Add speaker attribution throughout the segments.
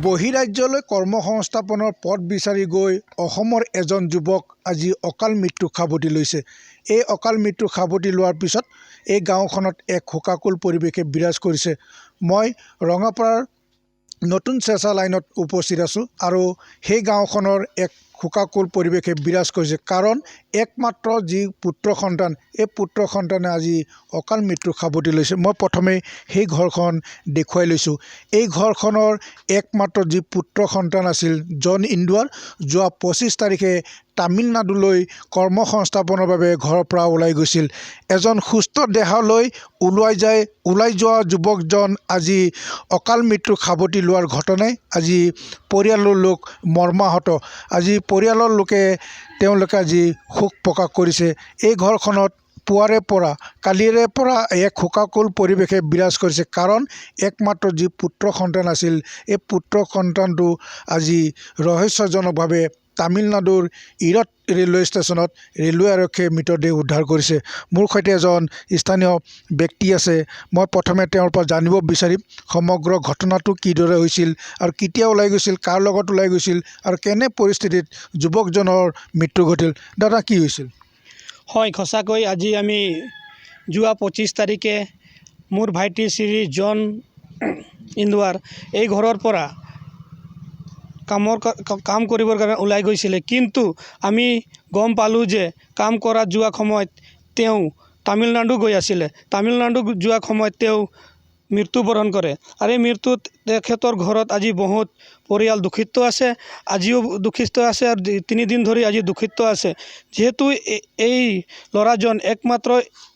Speaker 1: বহিৰাজ্যলৈ কৰ্মসংস্থাপনৰ পথ বিচাৰি গৈ অসমৰ এজন যুৱক আজি অকাল মৃত্যু সাৱটি লৈছে। এই অকাল মৃত্যু সাৱটি লোৱাৰ পিছত এই গাঁওখনত এক শোকাকুল পৰিৱেশে বিৰাজ কৰিছে। মই ৰঙাপাৰাৰ নতুন চেঁচা লাইনত উপস্থিত আছোঁ আৰু সেই গাঁওখনৰ এক শোকাকুল পৰিৱেশে বিৰাজ কৰিছে। কাৰণ একমাত্ৰ যি পুত্ৰ সন্তান, এই পুত্ৰ সন্তানে আজি অকাল মৃত্যু সাৱটি লৈছে। মই প্ৰথমে সেই ঘৰখন দেখুৱাই লৈছোঁ। এই ঘৰখনৰ একমাত্ৰ যি পুত্ৰ সন্তান আছিল জন ইন্দুৱাৰ, যোৱা 25 তাৰিখে তামিলনাডুলৈ কৰ্মসংস্থাপনৰ বাবে ঘৰৰ পৰা ওলাই গৈছিল। এজন সুস্থ দেহলৈ ওলাই যোৱা যুৱকজন আজি অকাল মৃত্যু সাৱটি লোৱাৰ ঘটনাই আজি পৰিয়ালৰ লোক মৰ্মাহত। আজি পৰিয়ালৰ লোকে তেওঁলোকে আজি শোক প্ৰকাশ কৰিছে। এই ঘৰখনত কালিৰে পৰা এক শোকাকুল পৰিৱেশে বিৰাজ কৰিছে। কাৰণ একমাত্ৰ যি পুত্ৰ সন্তান আছিল, এই পুত্ৰ সন্তানটো আজি ৰহস্যজনকভাৱে তামিলনাডুৰ ইৰট ৰেলৱে ষ্টেচনত ৰেলৱে আৰক্ষীয়ে মৃতদেহ উদ্ধাৰ কৰিছে। মোৰ সৈতে এজন স্থানীয় ব্যক্তি আছে। মই প্ৰথমে তেওঁৰ পৰা জানিব বিচাৰিম সমগ্ৰ ঘটনাটো কিদৰে হৈছিল আৰু কেতিয়া ওলাই গৈছিল, কাৰ লগত ওলাই গৈছিল আৰু কেনে পৰিস্থিতিত যুৱকজনৰ মৃত্যু ঘটিল। দাদা, কি হৈছিল?
Speaker 2: হয়, সঁচাকৈ আজি আমি যোৱা 25 তাৰিখে মোৰ ভাইটি শ্ৰী জন ইন্দুৱাৰ এই ঘৰৰ পৰা কাম কৰিবৰ কাৰণে ওলাই গৈছিলে। কিন্তু আমি গম পালোঁ যে কাম কৰা যোৱা সময়ত তেওঁ তামিলনাডু গৈ আছিলে। তামিলনাডু যোৱা সময়ত তেওঁ মৃত্যুবৰণ কৰে আৰু এই মৃত্যুত তেখেতৰ ঘৰত আজি বহুত পৰিয়াল দুখিত আছে, আজিও দুখিত আছে আৰু 3 দিন ধৰি আজি দুখিত আছে। যিহেতু এই ল'ৰাজন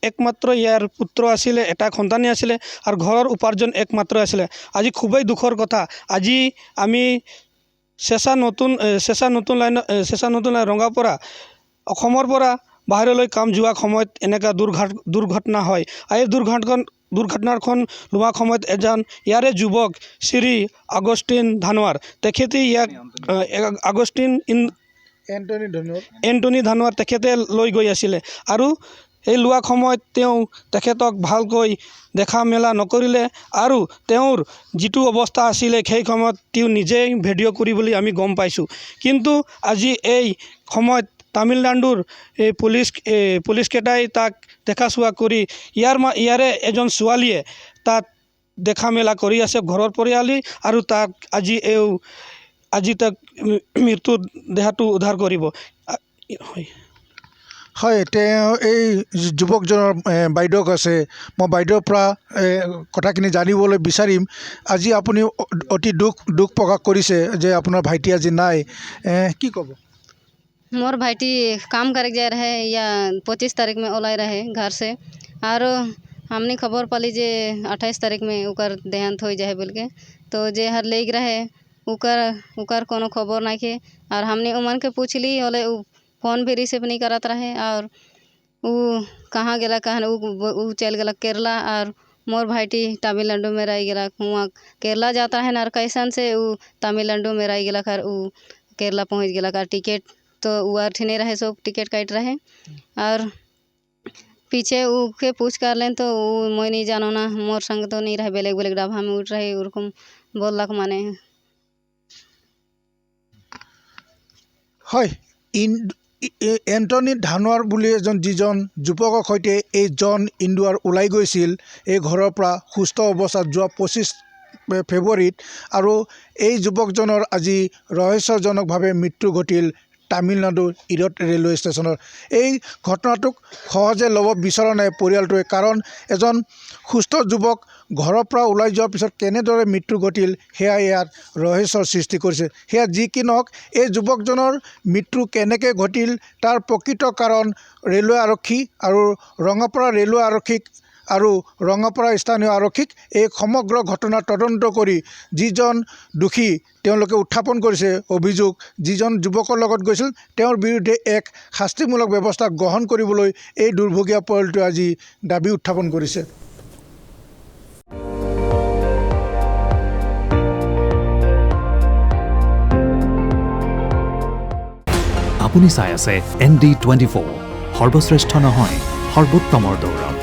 Speaker 2: একমাত্ৰ ইয়াৰ পুত্ৰ আছিলে, এটা সন্তানেই আছিলে আৰু ঘৰৰ উপাৰ্জন একমাত্ৰ আছিলে। আজি খুবেই দুখৰ কথা। আজি আমি চেঁচা নতুন লাইন ৰঙাপাৰা অসমৰ পৰা বাহিৰলৈ কাম যোৱা সময়ত এনেকুৱা দুৰ্ঘটনা হয়। আৰু এই দুৰ্ঘটনাখন লোৱা সময়ত এজন ইয়াৰে যুৱক শ্ৰী আগষ্টিন ধানোৱাৰ, তেখেতে ইয়াক এণ্টনি ধানোৱাৰ তেখেতে লৈ গৈ আছিলে আৰু এই লোৱা সময়ত তেখেতক ভালকৈ দেখা মেলা নকৰিলে আৰু তেওঁৰ যিটো অৱস্থা আছিলে সেই সময়ত তেওঁ নিজেই ভিডিঅ' কৰিবলৈ আমি গম পাইছোঁ। কিন্তু আজি এই সময়ত তামিলনাডুৰ এই পুলিচকেইটাই তাক দেখা চোৱা কৰি ইয়াৰে এজন ছোৱালীয়ে তাক দেখা মেলা কৰি আছে, ঘৰৰ পৰিয়ালেই, আৰু তাক আজি তাক মৃত্যুৰ দেহটো উদ্ধাৰ কৰিব।
Speaker 1: হয়, তেওঁ এই যুৱকজনৰ বাইদেউক আছে। মই বাইদেউৰ পৰা কথাখিনি জানিবলৈ বিচাৰিম। আজি আপুনি অতি দুখ প্ৰকাশ কৰিছে যে আপোনাৰ ভাইটি আজি নাই, কি ক'ব?
Speaker 3: मोर भाईटी काम करे जा रहे या 25 तारीख में ओलाई रहे घर से, और हमने खबर पाली जे 28 तारीख में उकर देहांत हो जाए बोल के। तो जे हर ले रहे उकर कोनो खबर नहीं के, और हमने उमन के पूछ ली ओले फ़ोन भी रिसीव नहीं करत रहे, और उ कहाँ गेला उ चल गला केरला, और मोर भाईटी तमिलनाडु में रह गया। वहाँ केरला जाता है ना, कैसन से उ तमिलनाडु में रह गया खर उ केरला पहुँच गया का टिकट तो उ नहीं रहे, सब टिकट काट रहे। और पीछे उ के पूछ कर लें तो मैं नहीं जानो ना, मोर संग तो नहीं रहे, बेलेग डाबा में उठ रहे उरकम बोलक माने।
Speaker 1: হয়, এণ্টনি ধানোৱাৰ বুলি যিজন যুৱকৰ সৈতে এই জন ইন্দুৱাৰ ওলাই গৈছিল এই ঘৰৰ পৰা সুস্থ অৱস্থাত যোৱা 25 ফেব্ৰুৱাৰীত, আৰু এই যুৱকজনৰ আজি ৰহস্যজনকভাৱে মৃত্যু ঘটিল তামিলনাডুৰ ইৰট ৰেলৱে ষ্টেচনত। এই ঘটনাটোক সহজে ল'ব বিচৰা নাই পৰিয়ালটোৱে। কাৰণ এজন সুস্থ যুৱক ঘৰৰ পৰা ওলাই যোৱাৰ পিছত কেনেদৰে মৃত্যু ঘটিল সেয়া ইয়াত ৰহস্যৰ সৃষ্টি কৰিছে। সেয়া যি কি নহওক, এই যুৱকজনৰ মৃত্যু কেনেকৈ ঘটিল তাৰ প্ৰকৃত কাৰণ ৰেলৱে আৰক্ষী আৰু ৰঙাপাৰা ৰেলৱে আৰক্ষীক আৰু ৰঙাপাৰা স্থানীয় আৰক্ষীক এই সমগ্ৰ ঘটনা তদন্ত কৰি যিজন দোষী তেওঁলোকে উত্থাপন কৰিছে অভিযোগ, যিজন যুৱকৰ লগত গৈছিল তেওঁৰ বিৰুদ্ধে এক শাস্তিমূলক ব্যৱস্থা গ্ৰহণ কৰিবলৈ এই দুৰ্ভগীয়া পৰিয়ালটোৱে আজি দাবী উত্থাপন কৰিছে।
Speaker 4: আপুনি চাই আছে ND24, সৰ্বশ্ৰেষ্ঠ নহয় সৰ্বোত্তমৰ দৌৰ।